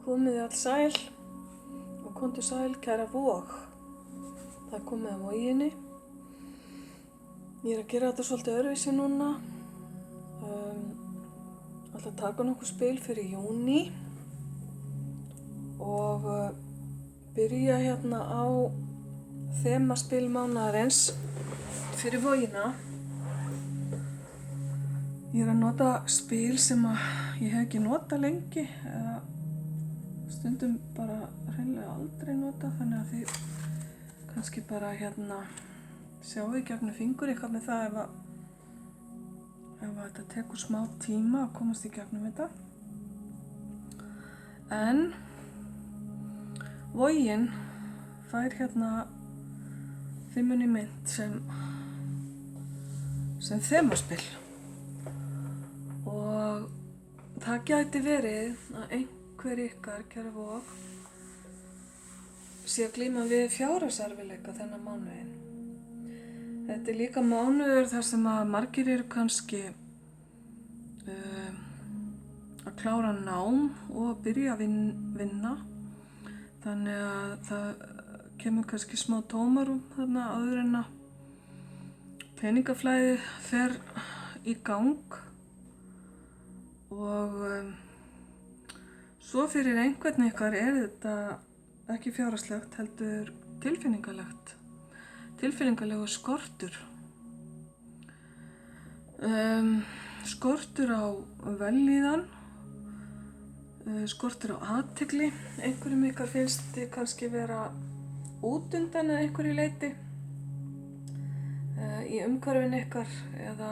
Komiði all sæl og komdu sæl kæra Vog. Það er komið að Voginni. Ég er að gera þetta svolítið öðruvísi núna. Ætla að taka nokkuð spil fyrir júní og byrja hérna á þemaspil mánaðarins fyrir Vogina. Ég er að nota spil sem ég hef ekki notað lengi eða stundum bara hreinlega aldrei notað, þannig að þið kannski bara sjáu í gegnum fingur ykkar með það ef þetta tekur smá tíma að komast í gegnum þetta. En Vogin fær fimmunni mynd sem þemaspil. Og það gæti verið að einhver ykkar, kæra Vog, sé að glíma við fjárhagserfiðleika þennan mánuðinn. Þetta er líka mánuður þar sem að margir eru kannski að klára nám og að byrja að vinna. Þannig að það kemur kannski smá tómarúm þarna áður en að peningaflæði fer í gang. Og svo fyrir einhvern ykkar er þetta ekki fjárhagslegt, heldur tilfinningalegt. Tilfinningalegur skortur. Skortur á vellíðan, skortur á athygli. Einhverjum ykkar finnst þið kannski vera útundan að einhverju leyti í umhverfinu ykkar eða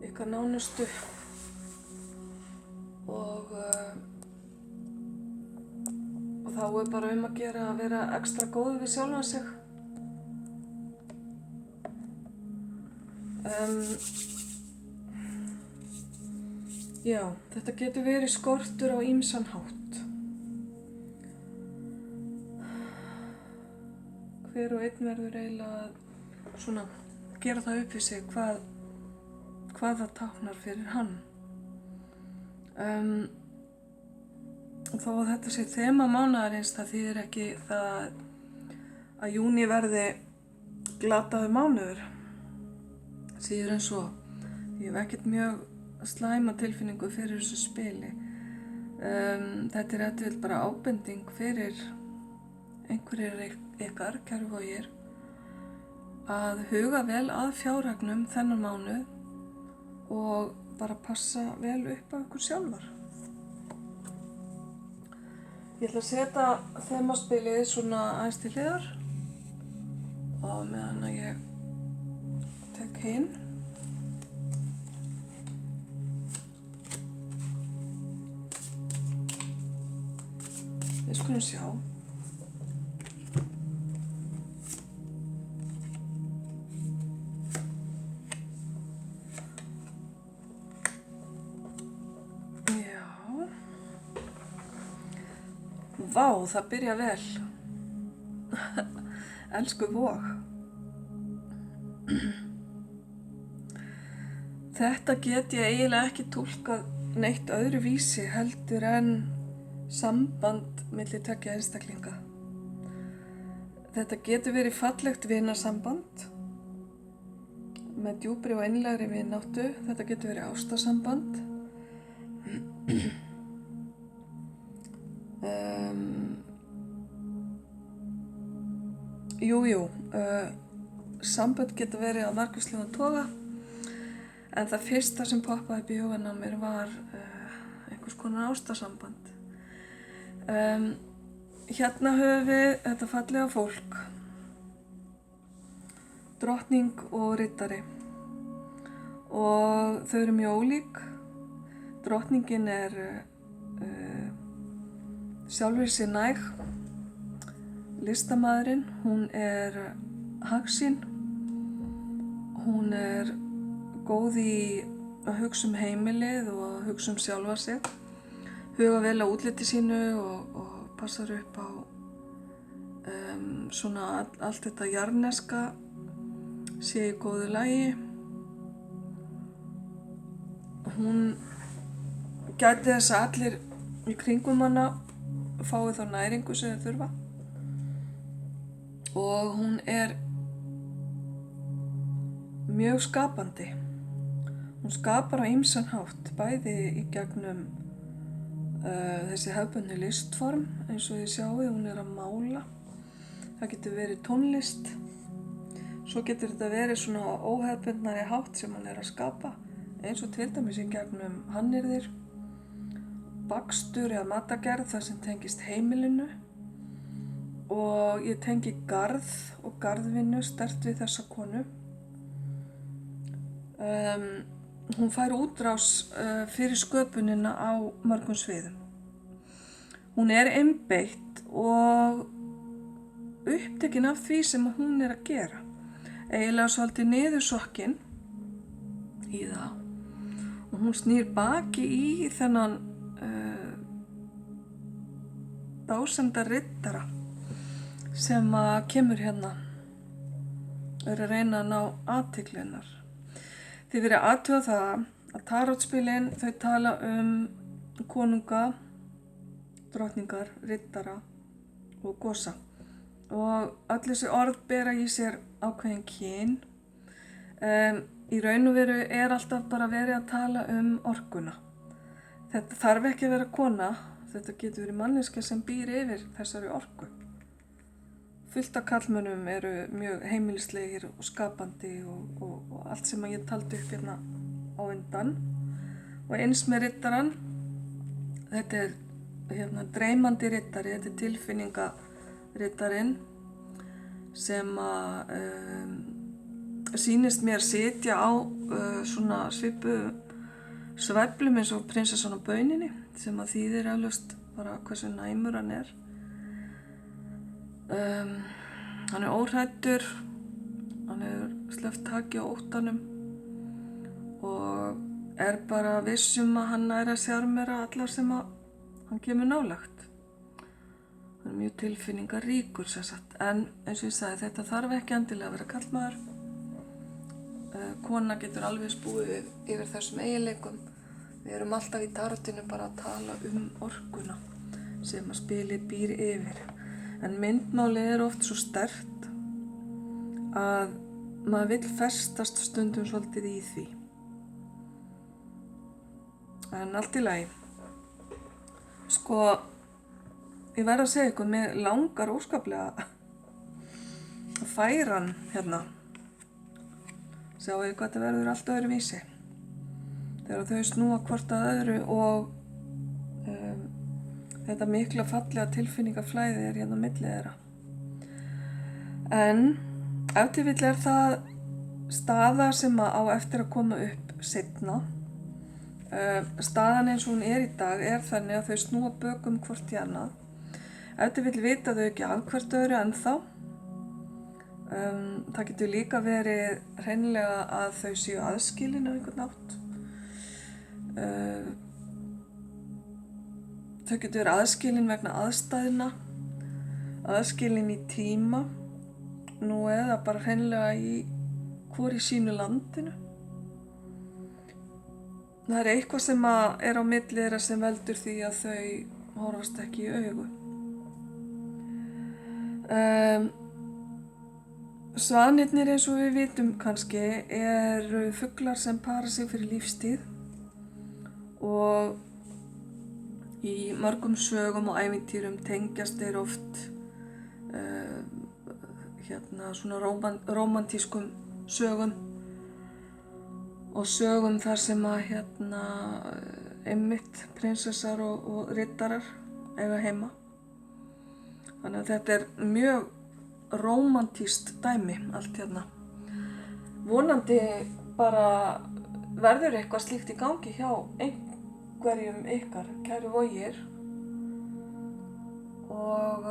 ykkar nánustu. Og þá er bara að gera að vera ekstra góður við sjálfan sig. Já, þetta getur verið skortur á ýmsan hátt. Hver og einn verður eiginlega að gera það upp við sig hvað það táknar fyrir hann. Þó að þetta sé þema mánaðarins, það þýðir ekki það að júní verði glataður mánuður. Síður en svo. Ég hef ekkert mjög slæma tilfinningu fyrir þessu spili. Þetta er ef til bara ábending fyrir einhverjir ykkar, kæru Vogir, að huga vel að fjárhagnum þennan mánuð og bara passa vel upp á ykkur sjálfar. Ég ætla að setja þemaspilið aðeins til hliðar og meðan að ég tek hinn. Við skulum sjá. Vá, það byrja vel. Elsku Vog. Þetta get ég eiginlega ekki túlkað neitt öðruvísi heldur en samband milli tveggja einstaklinga. Þetta getur verið fallegt vinarsamband með djúpri og einlægri vináttu. Þetta getur verið ástarsamband. Sambönd geta verið á margvíslegan toga, en það fyrsta sem poppaði upp í hugann á mér var einhvers konar ástarsamband. Hérna höfum við þetta fallega fólk, drottning og riddari, og þau eru mjög ólík. Drottningin er sjálfri sér næg, listamaðurinn, hún er hagsýn, hún er góð í að hugsa heimilið og að hugsa sjálfa sig, huga vel á útliti sínu og passar upp á allt þetta jarðneska sé í góðu lagi. Hún gæti þess að allir í kringum hana fái þá næringu sem þau þurfa og hún er mjög skapandi. Hún skapar á ýmsan hátt, bæði í gegnum þessi hefðbundnu listform eins og þið sjáið, hún er að mála. Það getur verið tónlist, svo getur þetta verið svona óhefðbundnari hátt sem hún er að skapa, eins og til dæmis í gegnum hannyrðir, bakstur eða matagerð þar sem tengist heimilinu og ég tengi garð og garðvinnu sterkt við þessa konu. Hún fær útrás fyrir sköpunina á mörgum sviðum. Hún er einbeitt og upptekin af því sem hún er að gera. Eiginlega svolítið niðursokkin í það. Og hún snýr baki í þennan dásemda riddara sem kemur hérna. Er að reyna að ná athygli hennar. Þið verið að athuga það að tarotspilin þau tala konunga, drottningar, riddara og gosa. Og öll þessi orð bera í sér ákveðin kyn. Í raun og veru er alltaf bara verið að tala orkuna. Þetta þarf ekki að vera kona, þetta getur verið manneskja sem býr yfir þessari orku. Fullt af karlmönnum eru mjög heimilislegir og skapandi og allt sem ég taldi upp hérna á undan. Og eins með riddarann, þetta er dreymandi riddari, þetta er tilfinningariddarinn sem sýnist mér sitja á svona svipu sveflum eins og prinsessan á bauninni sem þýðir eflaust bara hversu næmur hann er. Hann er óhræddur, hann hefur sleppt taki á óttanum og er bara viss að hann að sjarmera allar sem hann kemur nálægt. Hann er mjög tilfinningaríkur sem sagt, en eins og ég sagði, þetta þarf ekki endilega að vera karlmaður. Kona getur alveg spúið yfir þessum eiginleikum. Við erum alltaf í tarotinu bara að tala orkuna sem spilið býr yfir. En myndmálið er oft svo sterkt að maður vill festast stundum svolítið í því. En allt í lagi. Sko, ég verð að segja ykkur, mér langar óskaplega að færa hann hérna. Sjáu hvað þetta verður allt öðruvísi. Þegar þau snúa hvort að öðru og þetta mikla fallega tilfinningaflæði er hérna á milli þeirra. En ef til vill er það staða sem á eftir að koma upp seinna. Staðan eins og hún er í dag er þannig að þau snúa bökum hvort í annað. Ef til vill vita þau ekki af hvert öðru ennþá. Það getur líka verið hreinlega að þau séu aðskilin á einhvern hátt. Þau getur verið aðskilin vegna aðstæðna, aðskilin í tíma, nú eða bara hreinlega hvor í sínu landinu. Það er eitthvað sem er á milli þeirra sem veldur því að þau horfast ekki í augu. Svanirnir eins og við vitum kannski eru fuglar sem para sig fyrir lífstíð og í mörgum sögum og ævintýrum tengjast þeir oft svona rómantískum sögum og sögum þar sem einmitt prinsessar og riddarar eiga heima. Þannig að þetta er mjög rómantískt dæmi allt hérna. Vonandi bara verður eitthvað slíkt í gangi hjá einhverjum ykkar, kæru vogir. Og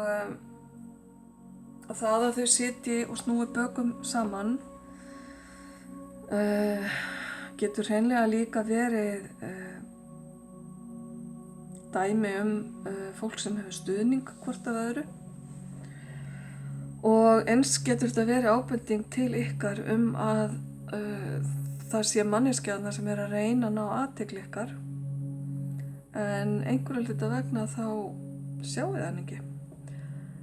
það að þau sitji og snúi bökum saman getur hreinlega líka verið dæmi fólk sem hefur stuðning hvort af öðru. Og eins getur þetta verið ábending til ykkar að það sé manneskjarnar sem er að reyna að ná athygli ykkar en einhverju hluta vegna þá sjáið hann ekki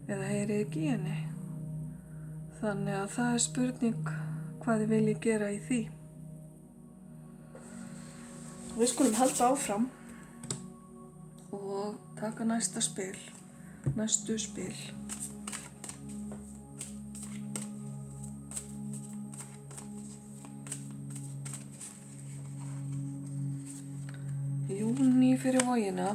eða heyrið ekki í henni. Þannig að það er spurning hvað þið viljið gera í því. Við skulum halda áfram og taka næstu spil. Júní fyrir Vogina.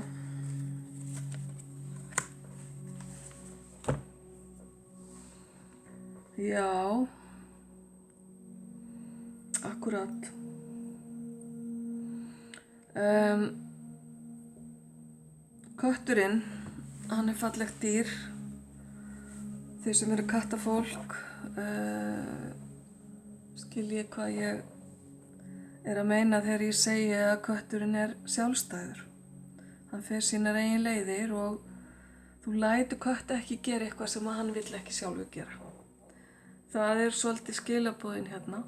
Já, akkurat. Kötturinn, hann er fallegt dýr. Þeir sem eru kattafólk skilji hvað ég er að meina þegar ég segi að kötturinn er sjálfstæður. Hann fer sínar eigin leiðir og þú lætur kött ekki gera eitthvað sem hann vill ekki sjálfur gera. Það er svolítið skilaboðin hérna.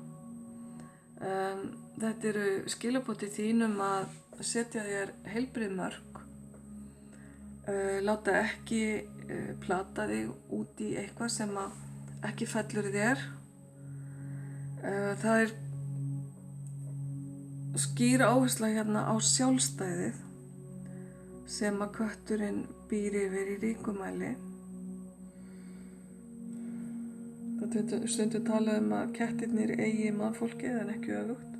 Þetta eru skilaboð til þín að setja þér heilbrigð mörk. Láta ekki plata þig út í eitthvað sem ekki fellur þér. Það er skýr áhersla hérna á sjálfstæðið sem að kötturinn býr yfir í ríkum mæli. Það er stundum talað að kettirnir eigi mannfólkið en ekki öfugt.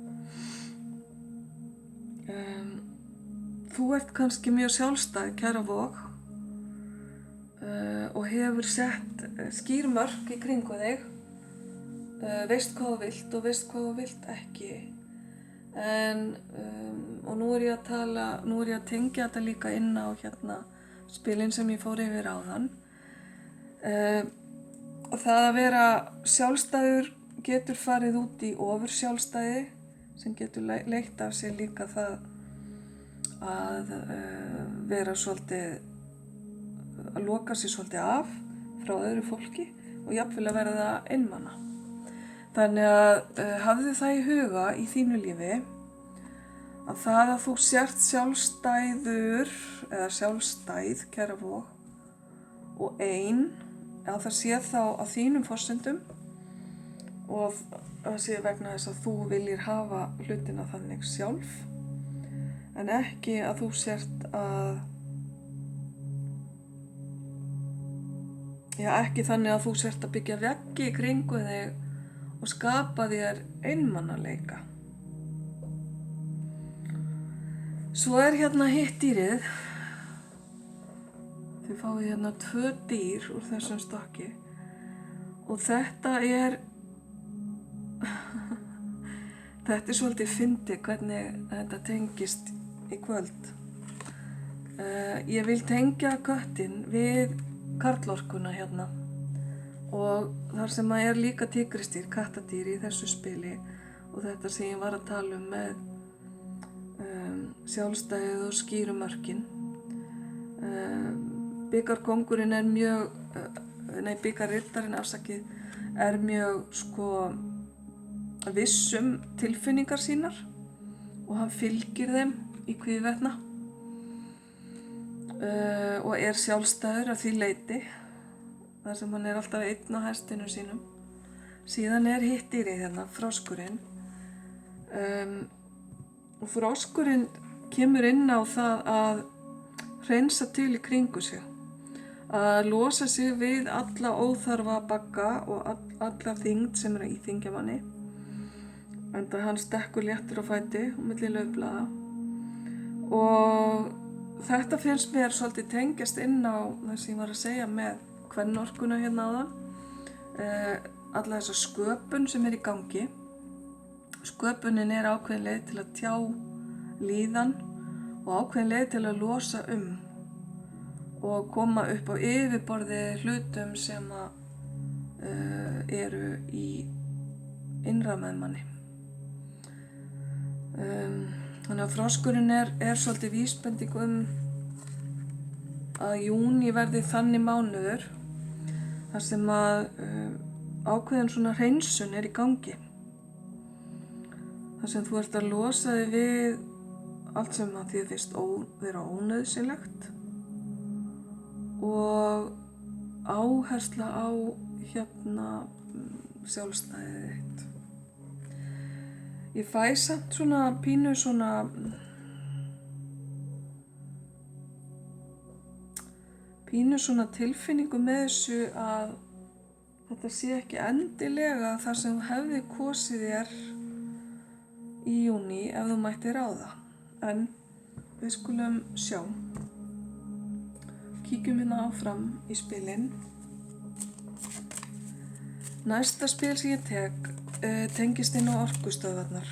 Þú ert kannski mjög sjálfstæð, kæra Vog, og hefur sett skýr mörk í kringu þig. Veist hvað þú vilt og veist hvað þú vilt ekki. Og nú er ég að tengja þetta líka inn á hérna spilin sem ég fór yfir áðan. Og það að vera sjálfstæður getur farið út í ofursjálfstæði sem getur leitt af sér líka það að vera svolítið, að loka sér svolítið af frá öðru fólki og jafnvel að verða einmana. Þannig að hafðu það í huga í þínu lífi að það að þú sért sjálfstæður eða sjálfstæð, kæra Vog, og að það sé þá á þínum forsendum og það sé vegna þess að þú viljir hafa hlutina þannig sjálf en ekki að þú sért ekki þannig að þú sért að byggja veggi í kringu þig og skapa þér einmanaleika. Svo er hérna hitt dýrið. Þið fáið hérna 2 dýr úr þessum stokki og þetta er svolítið fyndið hvernig þetta tengist í kvöld. Ég vil tengja köttinn við karlorkuna hérna og þar sem er líka tígristýr, kattadýr í þessu spili og þetta sem ég var að tala með sjálfstæðið og skýru mörkin. Bikarkóngurinn er bikarriddarinn er mjög vissum tilfinningar sínar og hann fylgir þeim í hvívetna og er sjálfstæður af því leyti þar sem hann er alltaf einn á hestinu sínum. Síðan er hitt dýrið hérna, froskurinn. Og froskurinn kemur inn á það að hreinsa til í kringu sig. Að losa sig við alla óþarfa bagga og alla þyngd sem er að íþyngja manni. Enda hann stekkur léttur á fæti og milli laufblaða. Og þetta finnst mér svolítið tengjast inn á það sem ég var að segja með kvennorkuna hérna áðan. Alla þessa sköpun sem er í gangi. Sköpunin er ákveðin leið til að tjá líðan og ákveðin leið til að losa og koma upp á yfirborði hlutum sem eru í innra með manni. Þannig að froskurinn er svolítið vísbending að júní verði þannig mánuður þar sem að ákveðin svona hreinsun er í gangi. Þar sem þú ert að losa þig við allt sem að þér finnst vera ónauðsynlegt og áhersla á sjálfstæðið þitt. Ég fæ samt pínu tilfinningu með þessu að þetta sé ekki endilega það sem þú hefði kosið þér í júní ef þú mættir ráða. En við skulum sjá. Kíkjum áfram í spilin. Næsta spil sem ég tek tengist inn á orkustöðvarnar.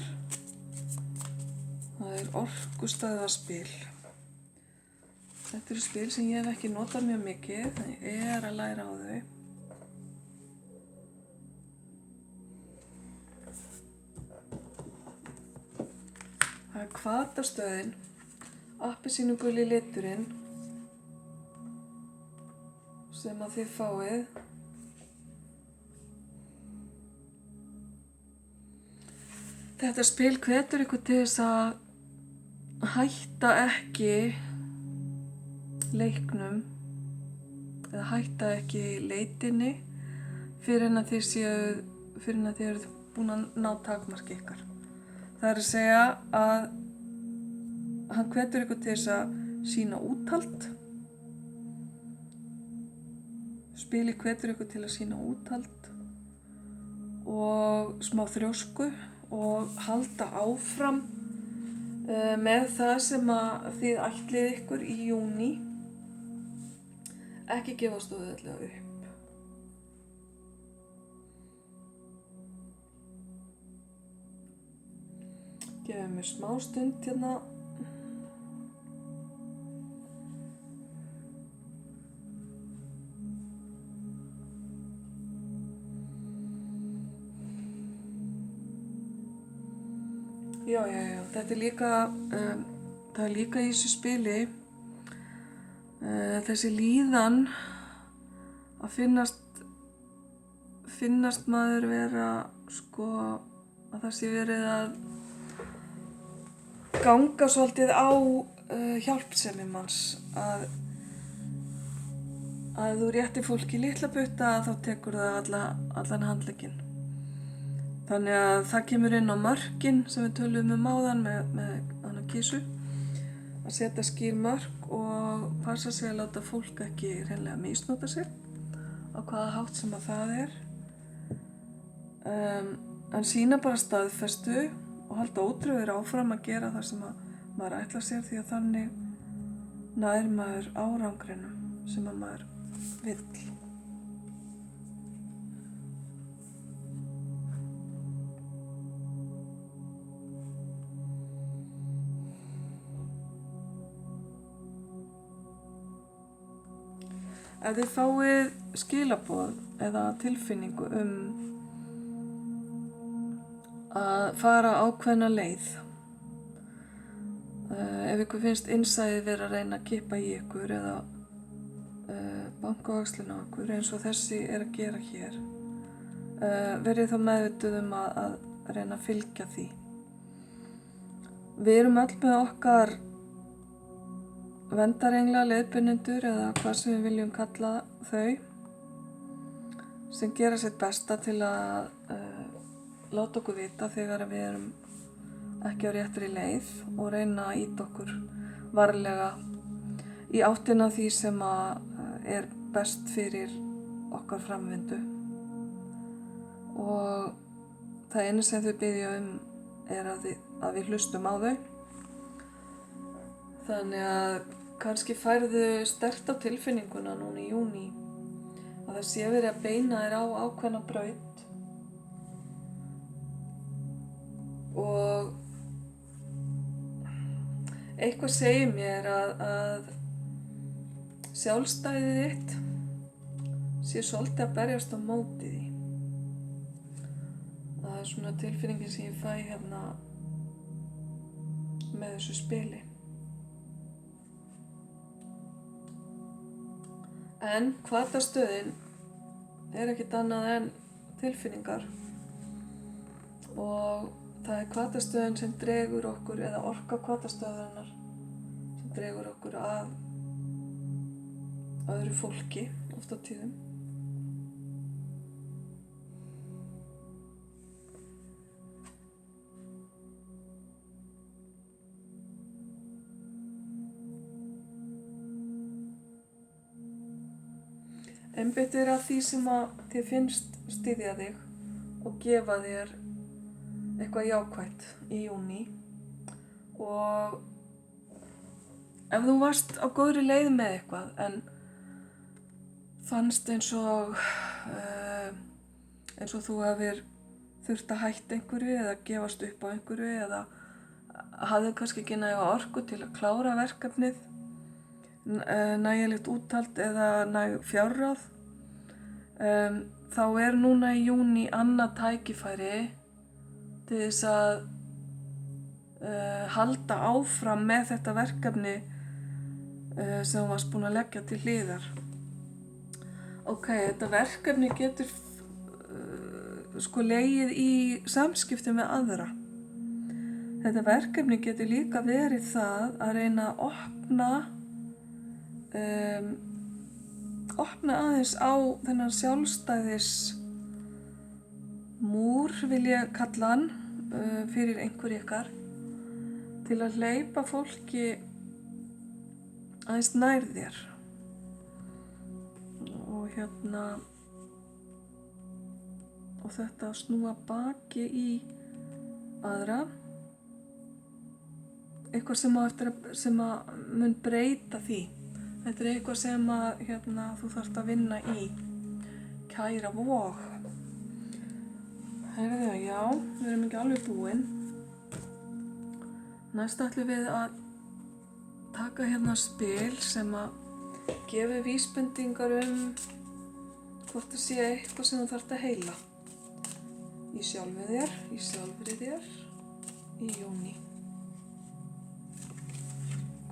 Það orkustöðvarspil. Þetta eru spil sem ég hef ekki notað mjög mikið, þannig ég að læra á þau. Það hvatastöðin, appelsínuguli liturinn sem að þið fáið. Þetta spil hvetur ykkur til þess að hætta ekki leiknum eða hætta ekki leitinni fyrir en að þið eruð búin að ná takmarki ykkar. Það er að segja að hann hvetur ykkur til þess að sýna úthald. Spilið hvetur ykkur til að sýna úthald og smá þrjósku og halda áfram með það sem að þið ætlið ykkur í júní. Ekki gefast auðveldlega upp. Gefið mér smá stund hérna. Já, þetta er líka, það er líka í þessu spili þessi líðan að finnast maður vera að það sé verið að ganga svolítið á hjálpsemi manns, að þú réttir fólki litla butta þá tekur það allan handlegginn. Þannig að það kemur inn á mörkin sem við töluðum áðan með hana kísu, að setja skýr mörk og passa sig að láta fólk ekki hreinlega misnota sig á hvaða hátt sem að það er. En sýna bara staðfestu og halda ótrúður áfram að gera það sem að maður ætlar sér, því að þannig nær maður árangrinum sem að maður vill. Ef þið fáið skilaboð eða tilfinningu að fara ákveðna leið, ef ykkur finnst innsæðið vera að reyna að kippa í ykkur eða banka á öxlina á ykkur eins og þessi er að gera hér, verið þá meðvituð að reyna að fylgja því. Við erum öll með okkar vendarengla, leiðbeinendur eða hvað sem við viljum kalla þau, sem gera sitt besta til að láta okkur vita þegar við erum ekki á réttri leið og reyna að ýta okkur varlega í áttina því sem er best fyrir okkar framvindu. Og það einu sem þau biðja er að við hlustum á þau. Þannig að kannski færðu sterkt á tilfinninguna núna í júní að það sé verið að beina þér á ákveðna braut og eitthvað segir mér að sjálfstæðið þitt sé svolítið að berjast á móti því. Það er svona tilfinningin sem ég fæ hérna með þessu spili. En hvatastöðin er ekkert annað en tilfinningar og það hvatastöðin sem dregur okkur, eða orka hvatastöðarinnar sem dregur okkur að öðru fólki oft á tíðum. Einbeitt að því sem að þér finnst styðja þig og gefa þér eitthvað jákvætt í júní. Og ef þú varst á góðri leið með eitthvað en fannst eins og þú hafir þurft að hætta einhverju eða gefast upp á einhverju eða hafði kannski ekki næga orku til að klára verkefnið, nægilegt úthald eða næg fjárráð, þá núna í júní annað tækifæri til þess að halda áfram með þetta verkefni sem þú varst búin að leggja til hliðar. Ok, þetta verkefni getur legið í samskiptum með aðra. Þetta verkefni getur líka verið það að reyna að opna aðeins á þennan sjálfstæðis múr, vil ég kalla hann, fyrir einhver ykkar, til að hleypa fólki aðeins nær þér. Og þetta að snúa baki í aðra, eitthvað sem að mun breyta því. Þetta eitthvað sem að þú þarft að vinna í. Kæra Vog. Heyrðu, já, við erum ekki alveg búin. Næst ætlum við að taka spil sem að gefi vísbendingar hvort það sé eitthvað sem þú þarft að heila. Í sjálfu þér, í sjálfri þér, í júní.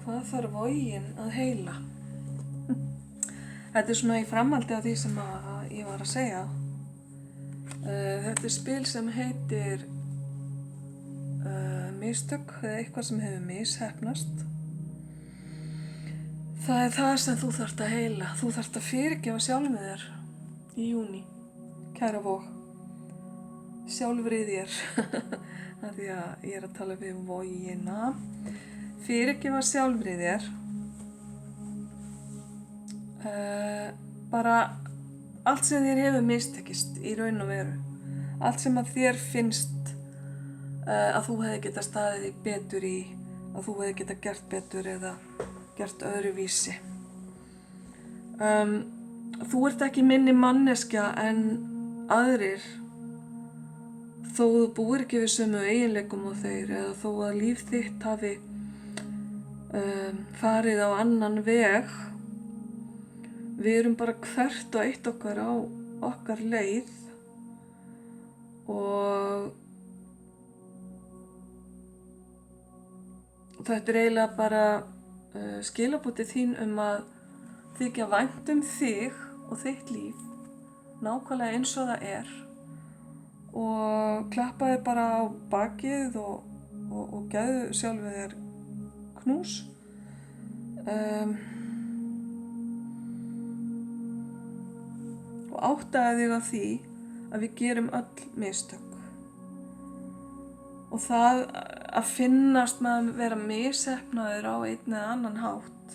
Hvað þarf vogin að heila? Þetta svona í framhaldi af því sem ég var að segja. Þetta spil sem heitir mistök, eða eitthvað sem hefur misheppnast. Það það sem þú þarft að heila. Þú þarft að fyrirgefa sjálfum þér í júní. Kæra Vog. Sjálfri þér. Af því að ég að tala við vogina. Fyrirgefa sjálfri þér. Bara allt sem þér hefur mistekist í raun og veru. Allt sem að þér finnst að þú hefði getað staðið þig betur í, að þú hefði getað gert betur eða gert öðruvísi. Þú ert ekki minni manneskja en aðrir þó þú búir ekki við sömu eiginleikum og þeir, eða þó að líf þitt hafi farið á annan veg. Við erum bara hvert og eitt okkar á okkar leið og þetta eiginlega bara skilaboðið þín að þykja vænt þig og þitt líf nákvæmlega eins og það og klappa þér bara á bakið og gefðu sjálfu þér knús. Og áttaðu þig á því að við gerum öll mistök. Og það að finnast með að vera misheppnaður á einn eða annan hátt,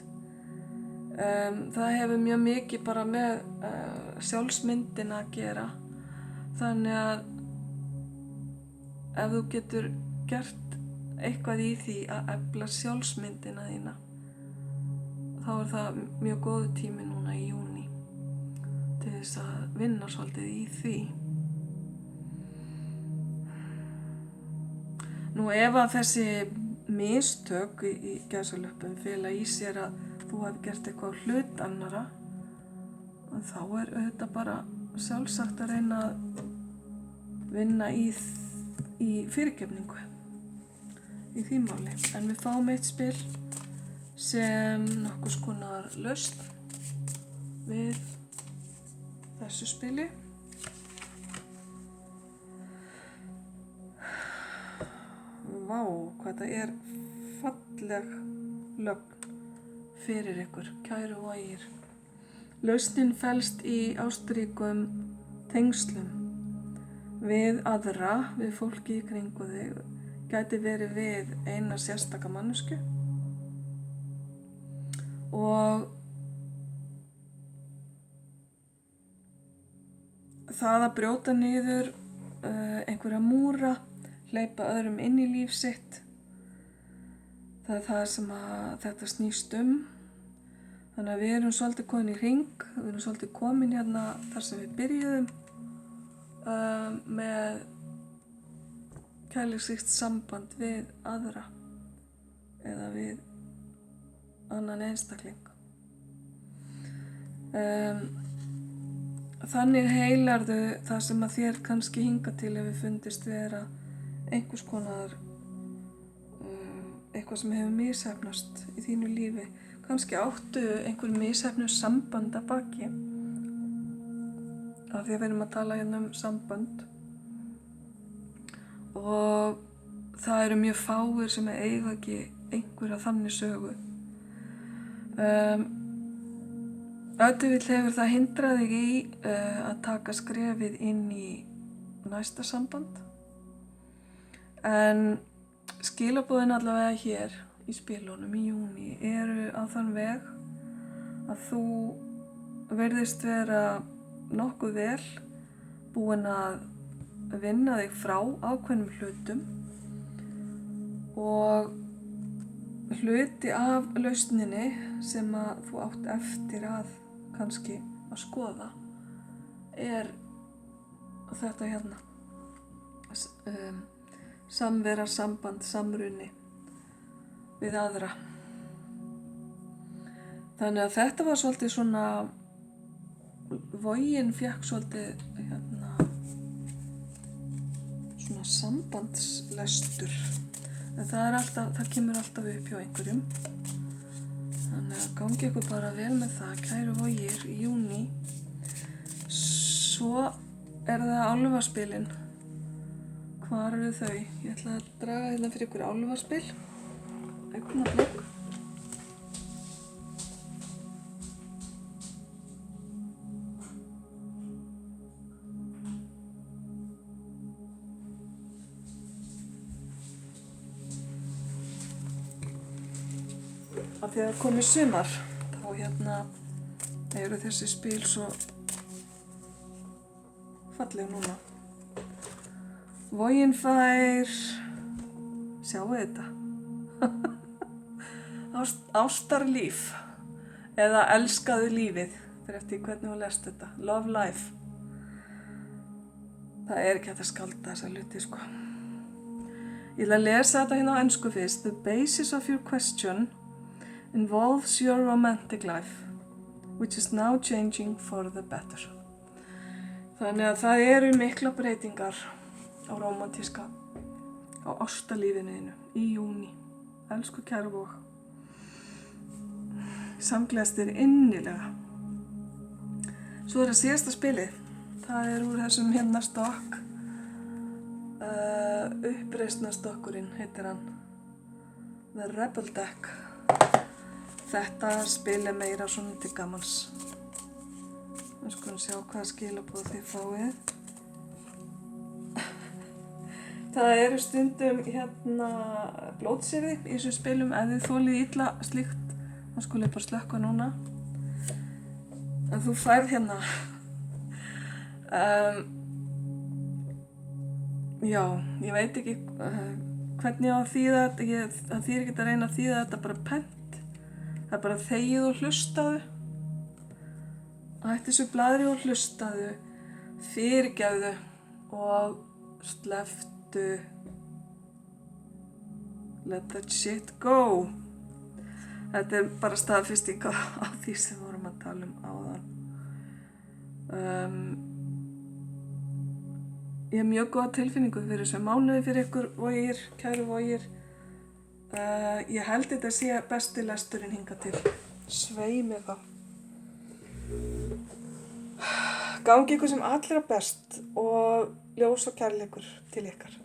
það hefur mjög mikið bara með sjálfsmyndina að gera. Þannig að ef þú getur gert eitthvað í því að efla sjálfsmyndina þína, þá það mjög góður tími núna í júní til þess að vinna svolítið í því. Nú ef að þessi mistök í gæsalöppum fela í sér að þú hafi gert eitthvað á hlut annara, þá auðvitað bara sjálfsagt að reyna að vinna í fyrirgefningu í því máli. En við fáum eitt spil sem nokkurs konar lausn við þessu spili. vá, hvað það er falleg lögn fyrir ykkur, kæru vogir. Lausnin felst í ástríkum tengslum við aðra, við fólki í kringu þig, gæti verið við eina sérstaka manneskju og það að brjóta niður einhverja múra, hleypa öðrum inn í líf sitt, það er það sem þetta snýst Þannig að við erum svolítið komin í hring, við erum svolítið komin hérna þar sem við byrjuðum með kærleiksríkt samband við aðra eða við annan einstakling. Þannig heilarðu það sem að þér kannski hingað til hefur fundist vera einhvers konar eitthvað sem hefur misheppnast í þínu lífi. Kannski áttu einhver misheppnuð samband að baki af því að við erum að tala hérna sambönd og það eru mjög fáir sem eiga ekki einhverja þannig sögu. Auðvitað hefur það hindrað þig í að taka skrefið inn í næsta samband en skilaboðin allavega hér í spilunum í júní eru á þann veg að þú virðist vera nokkuð vel búin að vinna þig frá ákveðnum hlutum og hluti af lausninni sem að þú átt eftir að kannski að skoða er þetta hérna samvera, samband, samruni við aðra. Þannig að þetta var svolítið svona, vogin fékk svolítið svona sambandslestur. En það kemur alltaf upp hjá einhverjum. Þannig að gangi ykkur bara vel með það, kæru vogir, í júní. Svo er það álfaspilin. Hvar eru þau? Ég ætla að draga hérna fyrir ykkur álfaspil. Augnablik. Af því að það komið sumar, þá eru þessi spil svo falleg núna. Vogin fær, sjáu þetta. Ástarlíf eða elskaðu lífið, fyrir eftir hvernig þú lest þetta. Love life. Það er ekki hægt að skálda þessa hluti, sko. Ég ætla að lesa þetta hérna á ensku fyrst. The basis of your question involves your romantic life, which is now changing for the better. Þannig að það eru mikla breytingar á rómantíska, á ástarlífinu í júní. Elsku kæru vog. Samgleðst þér innilega. Svo er það síðasta spilið. Það er úr þessum hérna stokk. Uppreisnarstokkurinn heitir hann. The Rebel Deck. Þetta spil er meira svona til gamans. Við skulum sjá hvaða skilaboð þið fáið. Það eru stundum blótsyrði í þessum spilum ef þið þolið illa slíkt. Það skulle bara slökkva núna. En þú færð hérna. Já, ég veit ekki hvernig á að þýða þetta. Það þýðir ekki að reyna að þýða þetta bara pent. Það er bara þegið og hlustaðu. Hættu þessu blaðri og hlustaðu. Fyrirgefðu og slepptu. Let that shit go. Þetta er bara staðfesting á því sem við vorum að tala áðan. Ég hef mjög góða tilfinningu fyrir þessu mánuði fyrir ykkur vogir, kæru vogir. Ég held þetta sé besti lesturinn hingað til. Svei mig þá. Gangi ykkur sem allra best og ljós og kærleikur til ykkar.